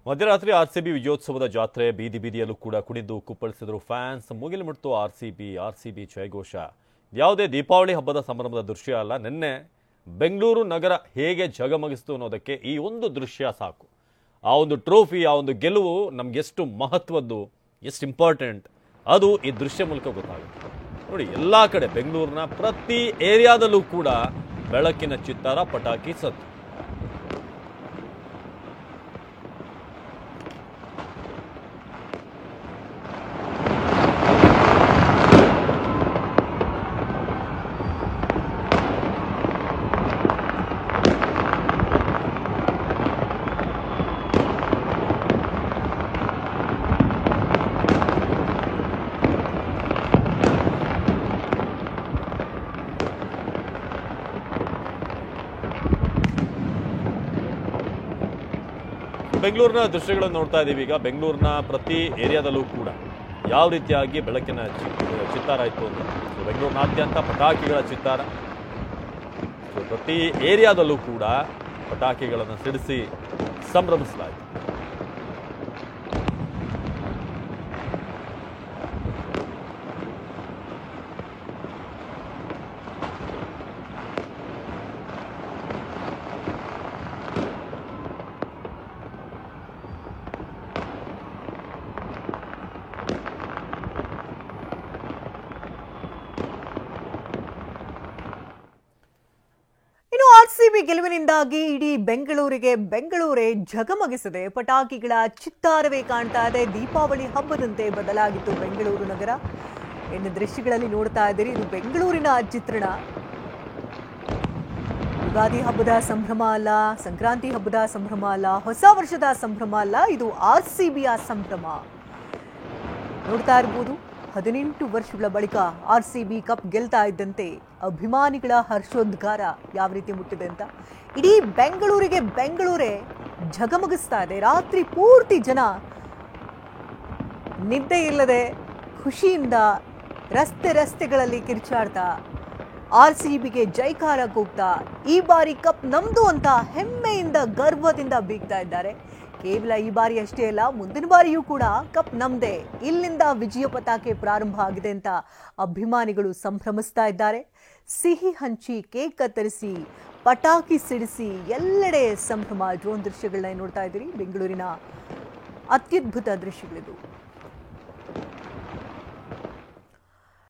ಮಧ್ಯರಾತ್ರಿ ಆರ್ಸಿಬಿ ವಿಜಯೋತ್ಸವದ ಜಾತ್ರೆ ಬೀದಿ ಬೀದಿಯಲ್ಲೂ ಕೂಡ ಕುಣಿದು ಕುಪ್ಪಳಿಸಿದರು ಫ್ಯಾನ್ಸ್. ಮುಗಿಲು ಮುಟ್ತು ಆರ್ಸಿಬಿ ಜಯಘೋಷ. ಯಾವುದೇ ದೀಪಾವಳಿ ಹಬ್ಬದ ಸಂಭ್ರಮದ ದೃಶ್ಯ ಅಲ್ಲ. ನಿನ್ನೆ ಬೆಂಗಳೂರು ನಗರ ಹೇಗೆ ಜಗಮಗಿಸ್ತು ಅನ್ನೋದಕ್ಕೆ ಈ ಒಂದು ದೃಶ್ಯ ಸಾಕು. ಆ ಒಂದು ಟ್ರೋಫಿ, ಆ ಒಂದು ಗೆಲುವು ನಮ್ಗೆ ಎಷ್ಟು ಮಹತ್ವದ್ದು, ಎಷ್ಟು ಇಂಪಾರ್ಟೆಂಟ್, ಅದು ಈ ದೃಶ್ಯ ಮೂಲಕ ಗೊತ್ತಾಗುತ್ತೆ. ನೋಡಿ, ಎಲ್ಲ ಕಡೆ ಬೆಂಗಳೂರಿನ ಪ್ರತಿ ಏರಿಯಾದಲ್ಲೂ ಕೂಡ ಬೆಳಕಿನ ಚಿತ್ತಾರ, ಪಟಾಕಿ ಸದ್ದು. ಬೆಂಗಳೂರಿನ ದೃಶ್ಯಗಳನ್ನು ನೋಡ್ತಾ ಇದ್ದೀವಿ. ಈಗ ಬೆಂಗಳೂರಿನ ಪ್ರತಿ ಏರಿಯಾದಲ್ಲೂ ಕೂಡ ಯಾವ ರೀತಿಯಾಗಿ ಬೆಳಕಿನ ಚಿತ್ತಾರ ಇತ್ತು ಅಂತ, ಬೆಂಗಳೂರಿನಾದ್ಯಂತ ಪಟಾಕಿಗಳ ಚಿತ್ತಾರ. ಪ್ರತಿ ಏರಿಯಾದಲ್ಲೂ ಕೂಡ ಪಟಾಕಿಗಳನ್ನು ಸಿಡಿಸಿ ಸಂಭ್ರಮಿಸಲಾಯಿತು. ಆರ್ಸಿಬಿ ಗೆಲುವಿನಿಂದಾಗಿ ಇಡೀ ಬೆಂಗಳೂರೇ ಜಗಮಗಿಸಿದೆ. ಪಟಾಕಿಗಳ ಚಿತ್ತಾರವೇ ಕಾಣ್ತಾ ಇದೆ. ದೀಪಾವಳಿ ಹಬ್ಬದಂತೆ ಬದಲಾಗಿತ್ತು ಬೆಂಗಳೂರು ನಗರ. ಇನ್ನು ದೃಶ್ಯಗಳಲ್ಲಿ ನೋಡ್ತಾ ಇದ್ದೀರಿ, ಇದು ಬೆಂಗಳೂರಿನ ಚಿತ್ರಣ. ಯುಗಾದಿ ಹಬ್ಬದ ಸಂಭ್ರಮ ಅಲ್ಲ, ಸಂಕ್ರಾಂತಿ ಹಬ್ಬದ ಸಂಭ್ರಮ ಅಲ್ಲ, ಹೊಸ ವರ್ಷದ ಸಂಭ್ರಮ ಅಲ್ಲ, ಇದು ಆರ್ಸಿಬಿಯ ಸಂಭ್ರಮ. ನೋಡ್ತಾ ಇರ್ಬೋದು, 18 ವರ್ಷಗಳ ಬಳಿಕ ಆರ್ಸಿಬಿ ಕಪ್ ಗೆಲ್ತಾ ಇದ್ದಂತೆ ಅಭಿಮಾನಿಗಳ ಹರ್ಷೋದ್ಗಾರ ಯಾವ ರೀತಿ ಮುಟ್ಟಿದೆ ಅಂತ. ಇಡೀ ಬೆಂಗಳೂರೇ ಜಗಮಗಿಸ್ತಾ ಇದೆ. ರಾತ್ರಿ ಪೂರ್ತಿ ಜನ ನಿದ್ದೆ ಇಲ್ಲದೆ ಖುಷಿಯಿಂದ ರಸ್ತೆಗಳಲ್ಲಿ ಕಿರ್ಚಾಡ್ತಾ ಆರ್ಸಿಬಿಗೆ ಜೈಕಾರ ಕೂಗ್ತಾ ಈ ಬಾರಿ ಕಪ್ ನಮ್ದು ಅಂತ ಹೆಮ್ಮೆಯಿಂದ ಗರ್ವದಿಂದ ಬೀಗ್ತಾ ಇದ್ದಾರೆ. ಕೇವಲ ಈ ಬಾರಿ ಅಷ್ಟೇ ಅಲ್ಲ, ಮುಂದಿನ ಬಾರಿಯೂ ಕೂಡ ಕಪ್ ನಮ್ದೇ, ಇಲ್ಲಿಂದ ವಿಜಯ ಪತಾಕೆ ಪ್ರಾರಂಭ ಆಗಿದೆ ಅಂತ ಅಭಿಮಾನಿಗಳು ಸಂಭ್ರಮಿಸ್ತಾ ಇದ್ದಾರೆ. ಸಿಹಿ ಹಂಚಿ, ಕೇಕ್ ಕತ್ತರಿಸಿ, ಪಟಾಕಿ ಸಿಡಿಸಿ ಎಲ್ಲೆಡೆ ಸಂಭ್ರಮ. ಡ್ರೋನ್ ದೃಶ್ಯಗಳನ್ನ ನೋಡ್ತಾ ಇದ್ದೀರಿ. ಬೆಂಗಳೂರಿನ ಅತ್ಯದ್ಭುತ ದೃಶ್ಯಗಳಿದು.